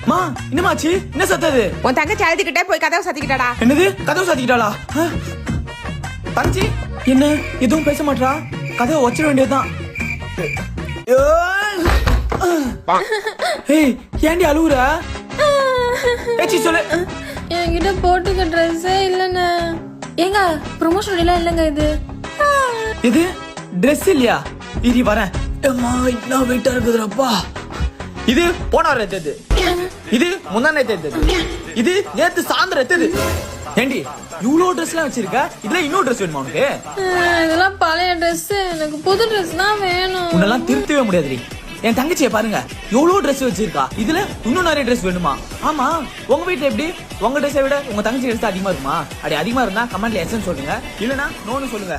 மா என்னமாச்சு? என்ன சத்தது? உன் தங்கச்சி அழுதுகிட்டே போய் கதவை சாத்திக்கிட்டாடா. என்னது? கதவு சாத்திக்கிட்டாளா? தங்கச்சி என்ன எதுவும் பேச மாட்டா? கதவை வச்சிட வேண்டியதுதான். ஏய் ஏண்டி அழுவுற? ஏச்சி சொல்லு. என்கிட்ட போட்டுக்க ட்ரெஸ்ஸே இல்லைண்ணே. ஏங்க ப்ரொமோஷன் எல்லாம் இல்லைங்க. இது ட்ரெஸ் இல்லையா? இரி வரேன். அம்மா இன்னும் வெயிட்டா இருக்குதுப்பா. இது போன வாரம் எடுத்தது, இது முந்தா நேத்து எடுத்தது, இது நேத்து சாயந்தரம் எடுத்தது. ஏண்டி இவ்வளவு ட்ரெஸ் எல்லாம் வச்சிருக்க? இதுல இன்னொரு ட்ரெஸ் வேணுமா உனக்கு? இதெல்லாம் பழைய ட்ரெஸ், எனக்கு புது ட்ரெஸ் தான் வேணும். உன்னெல்லாம் திருத்தவே முடியாதுடி. என் தங்கச்சியை பாருங்க எவ்வளவு ட்ரெஸ் வச்சிருக்கா. இதுல இன்னும் நிறைய ட்ரெஸ் வேணுமா? ஆமா உங்க வீட்டுல எப்படி? உங்க ட்ரெஸ்ஸை விட உங்க தங்கச்சி ட்ரெஸ் அதிகமா இருக்குமா? அப்படி அதிகமா இருந்தா கமெண்ட்ல எஸ்ன்னு சொல்லுங்க, இல்லனா நோன்னு சொல்லுங்க.